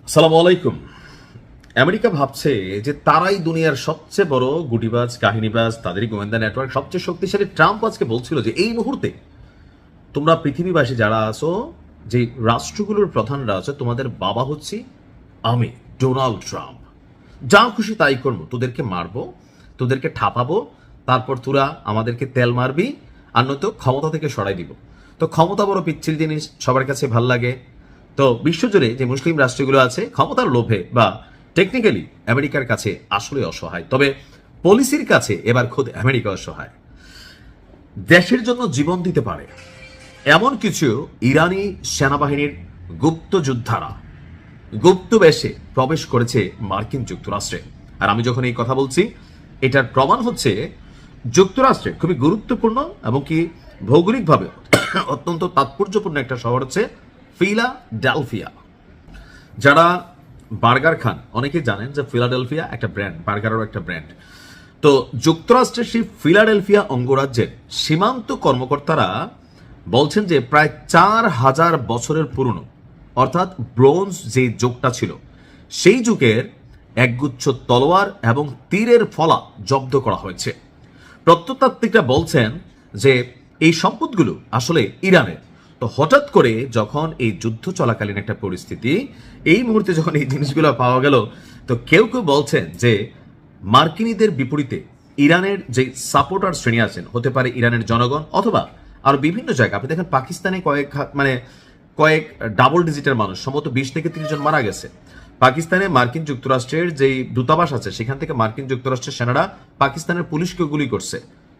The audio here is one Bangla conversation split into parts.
আসসালামু আলাইকুম। আমেরিকা ভাবছে যে তারাই দুনিয়ার সবচেয়ে বড় গুটিবাজ, কাহিনীবাজ, তাদেরই গোয়েন্দা নেটওয়ার্ক সবচেয়ে শক্তিশালী। ট্রাম্প আজকে বলছিল যে এই মুহূর্তে তোমরা পৃথিবীবাসী যারা আছো, যে রাষ্ট্রগুলোর প্রধানরা আছে, তোমাদের বাবা হচ্ছি আমি, ডোনাল্ড ট্রাম্প। যা খুশি তাই করবো, তোদেরকে মারবো, তোদেরকে ঠাপাবো, তারপর তোরা আমাদেরকে তেল মারবি, আর নয়তো ক্ষমতা থেকে সরাই দিব। তো ক্ষমতা বড় পিচ্ছিল জিনিস, সবার কাছে ভাল লাগে। তো বিশ্বজুড়ে যে মুসলিম রাষ্ট্রগুলো আছে ক্ষমতার লোভে বা টেকনিক্যালি আমেরিকার কাছে আসলে অসহায়, তবে পলিসির কাছে এবার খোদ আমেরিকা অসহায়। দেশের জন্য জীবন দিতে পারে এমন কিছু ইরানি সেনাবাহিনীর গুপ্ত যোদ্ধারা গুপ্ত বেশে প্রবেশ করেছে মার্কিন যুক্তরাষ্ট্রে। আর আমি যখন এই কথা বলছি, এটার প্রমাণ হচ্ছে যুক্তরাষ্ট্রে খুবই গুরুত্বপূর্ণ এবং কি ভৌগোলিকভাবে অত্যন্ত তাৎপর্যপূর্ণ একটা শহর হচ্ছে ফিলাডেলফিয়া। যারা বার্গার খান অনেকেই জানেন যে ফিলাডেলফিয়া একটা ব্র্যান্ড, বার্গারেরও একটা ব্র্যান্ড। তো যুক্তরাষ্ট্রের সেই ফিলাডেলফিয়া অঙ্গরাজ্যের সীমান্ত কর্মকর্তারা বলছেন যে প্রায় 4000 বছরের পুরনো, অর্থাৎ ব্রোঞ্জ যে যুগটা ছিল সেই যুগের একগুচ্ছ তলোয়ার এবং তীরের ফলা জব্দ করা হয়েছে। প্রত্নতাত্ত্বিকরা বলছেন যে এই সম্পদগুলো আসলে ইরানের। তো হঠাৎ করে যখন এই যুদ্ধ চলাকালীন একটা পরিস্থিতি, এই মুহূর্তে যখন এই জিনিসগুলো পাওয়া গেল, তো কেউ কেউ বলছেন যে মার্কিনীদের বিপরীতে ইরানের যে সাপোর্টার শ্রেণী আছেন, হতে পারে ইরানের জনগণ অথবা আর বিভিন্ন জায়গা, আপনি দেখেন পাকিস্তানে কয়েক ডাবল ডিজিটের মানুষ, সম্ভবত 20 থেকে 30 জন মারা গেছে। পাকিস্তানে মার্কিন যুক্তরাষ্ট্রের যে দূতাবাস আছে সেখান থেকে মার্কিন যুক্তরাষ্ট্রের সেনারা পাকিস্তানের পুলিশকে গুলি করছে,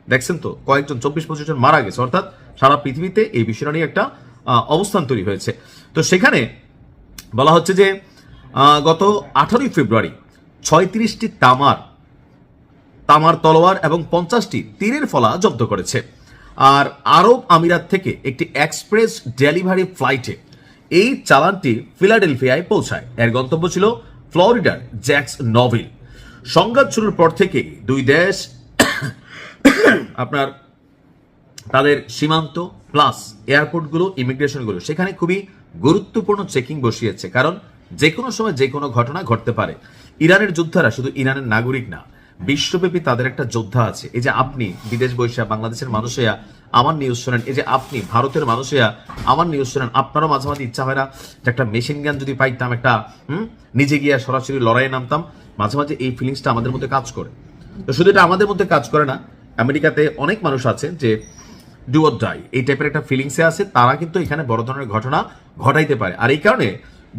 দেখছেন তো, কয়েকজন 24-25 জন মারা গেছে। অর্থাৎ সারা পৃথিবীতে এই বিষয়টা নিয়ে একটা অবস্থান তৈরি হয়েছে। তো সেখানে বলা হচ্ছে যে গত 18 ফেব্রুয়ারি 36টি তামার তলোয়ার এবং 50টি তীরের ফলা জব্দ করেছে। আর আরব আমিরাত থেকে একটি এক্সপ্রেস ডেলিভারি ফ্লাইটে এই চালানটি ফিলাডেলফিয়ায় পৌঁছায়। এর গন্তব্য ছিল ফ্লোরিডার জ্যাক্স নভিল। সংঘাত শুরুর পর থেকে দুই দেশ আপনার তাদের সীমান্ত প্লাস এয়ারপোর্টগুলো, ইমিগ্রেশনগুলো সেখানে খুবই গুরুত্বপূর্ণ চেকিং বসিয়েছে, কারণ যে কোনো সময় যে কোনো ঘটনা ঘটতে পারে। ইরানের যোদ্ধারা শুধু ইরানের নাগরিক না, বিশ্বব্যাপী তাদের একটা যোদ্ধা আছে। এই যে আপনি বিদেশ বৈশা বাংলাদেশের মানুষেরা আমার নিউজ শোনেন, এই যে আপনি ভারতের মানুষেরা আমার নিউজ শোনেন, আপনারও মাঝে মাঝে ইচ্ছা হয় না যে একটা মেশিন গান যদি পাইতাম, একটা নিজে গিয়ে সরাসরি লড়াইয়ে নামতাম? মাঝে মাঝে এই ফিলিংসটা আমাদের মধ্যে কাজ করে। তো শুধু এটা আমাদের মধ্যে কাজ করে না, আমেরিকাতে অনেক মানুষ আছে যে ডু অর ডাই এই টাইপের একটা ফিলিংসে আছে, তারা কিন্তু এখানে বড় ধরনের ঘটনা ঘটাইতে পারে। আর এই কারণে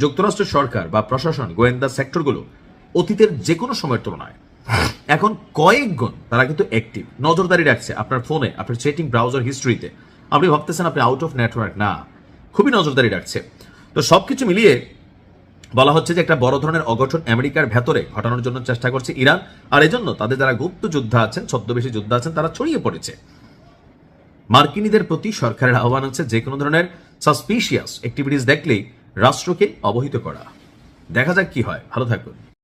যুক্তরাষ্ট্রের সরকার বা প্রশাসন, গোয়েন্দা সেক্টরগুলো অতীতের যে কোনো সময়ের তুলনায় এখন কয়েক গুণ তারা কিন্তু অ্যাক্টিভ, নজরদারি রাখছে আপনার ফোনে, আপনার চ্যাটিং ব্রাউজার হিস্ট্রিতে। আপনি ভাবতেছেন আপনি আউট অফ নেটওয়ার্ক, না, খুবই নজরদারি রাখছে। তো সবকিছু মিলিয়ে বলা হচ্ছে যে একটা বড় ধরনের অঘটন আমেরিকার ভেতরে ঘটানোর জন্য চেষ্টা করছে ইরান। আর এজন্য তাদের যারা গুপ্ত যোদ্ধা আছেন, ছদ্মবেশী যোদ্ধা আছেন, তারা ছড়িয়ে পড়েছে। মার্কিনীদের প্রতি সরকারের আহ্বান হচ্ছে যে কোনো ধরনের সাসপিশিয়াস অ্যাক্টিভিটিস দেখলেই রাষ্ট্রকে অবহিত করা। দেখা যাক কি হয়। ভালো থাকুন।